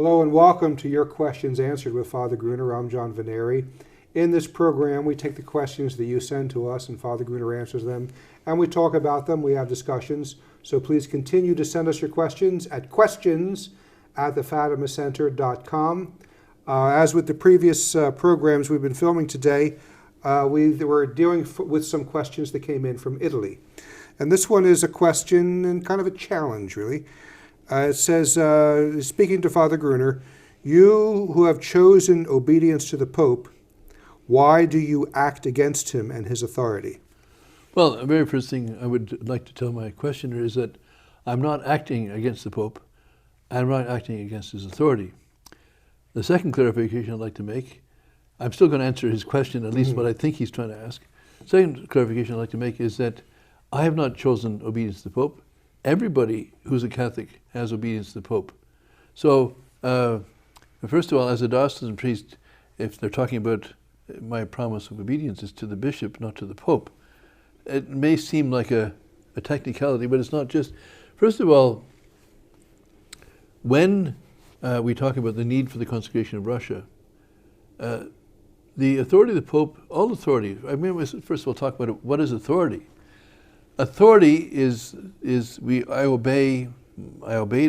Hello and welcome to Your Questions Answered with Father Gruner. I'm John Veneri. In this program, we take the questions that you send to us and Father Gruner answers them, and we talk about them. We have discussions. So please continue to send us your questions at questions@thefatimacenter.com. As with the previous programs we've been filming today, we were dealing with some questions that came in from Italy. And this one is a question and kind of a challenge, really. It says, speaking to Father Gruner, you who have chosen obedience to the Pope, why do you act against him and his authority? Well, the very first thing I would like to tell my questioner is that I'm not acting against the Pope. I'm not acting against his authority. The second clarification I'd like to make, I'm still going to answer his question, at least what I think he's trying to ask. Second clarification I'd like to make is that I have not chosen obedience to the Pope. Everybody who's a Catholic has obedience to the Pope. So, first of all, as a diocesan priest, if they're talking about my promise of obedience is to the bishop, not to the Pope. It may seem like a technicality, but it's not just. First of all, when we talk about the need for the consecration of Russia, the authority of the Pope, all authority, I mean, first of all, talk about what is authority. Authority is I obeyed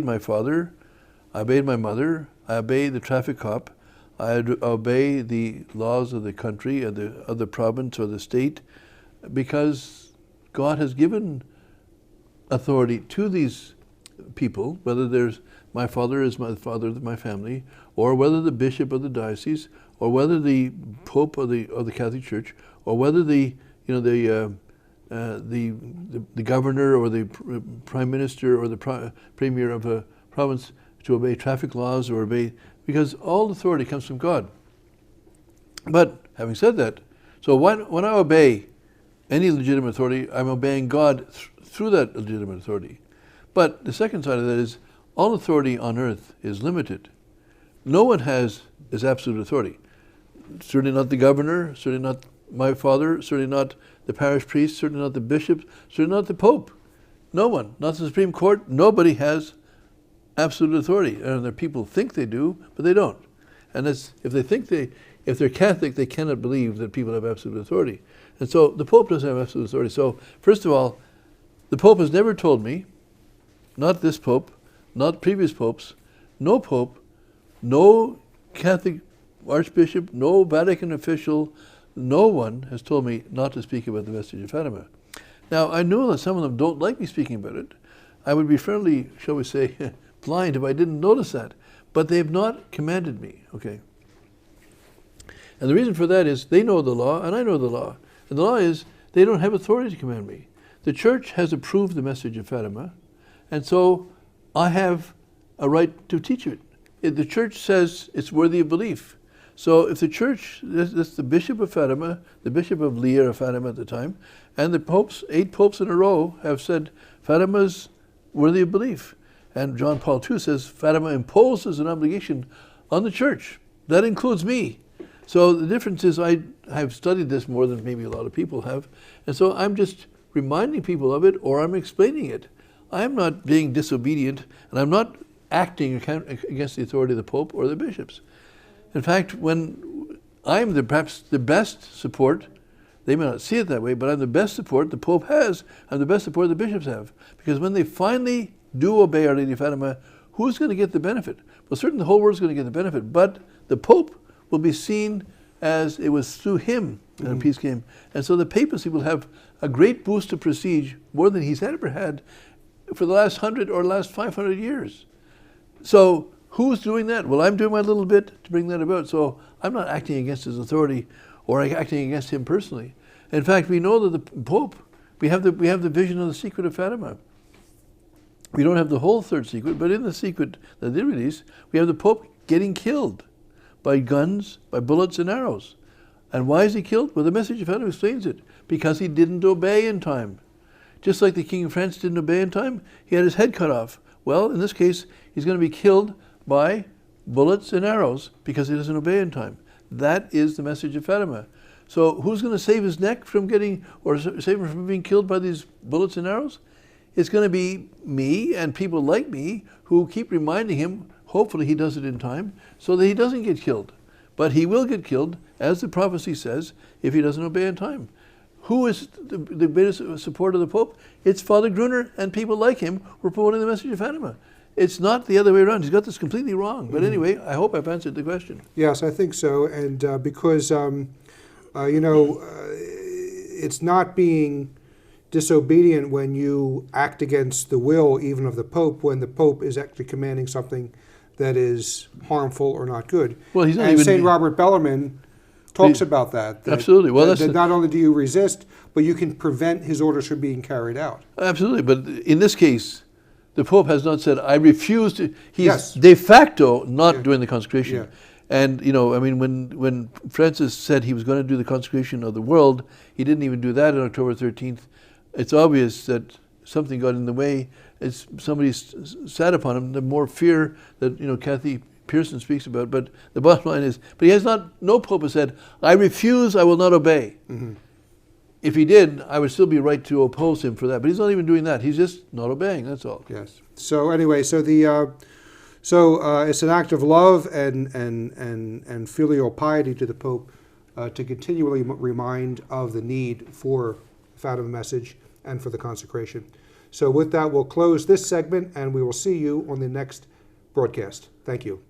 my father, I obeyed my mother, I obeyed the traffic cop, I obey the laws of the country, of the province or the state, because God has given authority to these people, whether there's my father is my father of my family, or whether the bishop of the diocese, or whether the Pope of the Catholic Church, or whether the governor or the prime minister or the premier of a province to obey traffic laws or obey, because all authority comes from God. But having said that, so when I obey any legitimate authority, I'm obeying God through that legitimate authority. But the second side of that is all authority on earth is limited. No one has absolute authority. Certainly not the governor, certainly not my father, certainly not the parish priest, certainly not the bishop, certainly not the Pope. No one, not the Supreme Court, nobody has absolute authority. And their people think they do, but they don't. And if they're Catholic, they cannot believe that people have absolute authority. And so the Pope doesn't have absolute authority. So first of all, the Pope has never told me, not this Pope, not previous popes, no Pope, no Catholic Archbishop, no Vatican official, no one has told me not to speak about the message of Fatima. Now, I know that some of them don't like me speaking about it. I would be fairly, shall we say, blind if I didn't notice that. But they have not commanded me, okay? And the reason for that is they know the law and I know the law. And the law is they don't have authority to command me. The Church has approved the message of Fatima, and so I have a right to teach it. The Church says it's worthy of belief. So if the Church, that's the Bishop of Fatima, the Bishop of Leer of Fatima at the time, and the popes, 8 popes in a row have said Fatima's worthy of belief. And John Paul II says Fatima imposes an obligation on the Church. That includes me. So the difference is I have studied this more than maybe a lot of people have, and so I'm just reminding people of it, or I'm explaining it. I'm not being disobedient, and I'm not acting against the authority of the Pope or the bishops. In fact, when I'm perhaps the best support, they may not see it that way, but I'm the best support the Pope has, I'm the best support the bishops have. Because when they finally do obey Our Lady of Fatima, who's going to get the benefit? Well, certainly the whole world's going to get the benefit, but the Pope will be seen as it was through him that peace came. And so the papacy will have a great boost of prestige, more than he's ever had for the last 100 or last 500 years. So who's doing that? Well, I'm doing my little bit to bring that about. So I'm not acting against his authority or acting against him personally. In fact, we know that the Pope, we have the vision of the secret of Fatima. We don't have the whole third secret, but in the secret that they release, we have the Pope getting killed by guns, by bullets and arrows. And why is he killed? Well, the message of Fatima explains it. Because he didn't obey in time. Just like the King of France didn't obey in time, he had his head cut off. Well, in this case, he's going to be killed by bullets and arrows because he doesn't obey in time. That is the message of Fatima. So who's going to save his neck from getting, or save him from being killed by these bullets and arrows? It's going to be me and people like me who keep reminding him, hopefully he does it in time so that he doesn't get killed. But he will get killed, as the prophecy says, if he doesn't obey in time. Who is the greatest supporter of the Pope? It's Father Gruner and people like him who are promoting the message of Fatima. It's not the other way around. He's got this completely wrong. But anyway, I hope I've answered the question. Yes, I think so. And because, it's not being disobedient when you act against the will even of the Pope, when the Pope is actually commanding something that is harmful or not good. Well, he's not and even... St. Robert Bellarmine talks about that. Absolutely. Well, that not only do you resist, but you can prevent his orders from being carried out. Absolutely. But in this case, the Pope has not said, I refuse to. He's Yes. de facto not doing the consecration. Yeah. And, when Francis said he was going to do the consecration of the world, he didn't even do that on October 13th. It's obvious that something got in the way. It's somebody sat upon him, the more fear that, Kathy Pearson speaks about. But the bottom line is, but he has not, no Pope has said, I refuse, I will not obey. Mm-hmm. If he did, I would still be right to oppose him for that. But he's not even doing that. He's just not obeying, that's all. Yes. So anyway, it's an act of love and filial piety to the Pope to continually remind of the need for the Fatima message and for the consecration. So with that, we'll close this segment, and we will see you on the next broadcast. Thank you.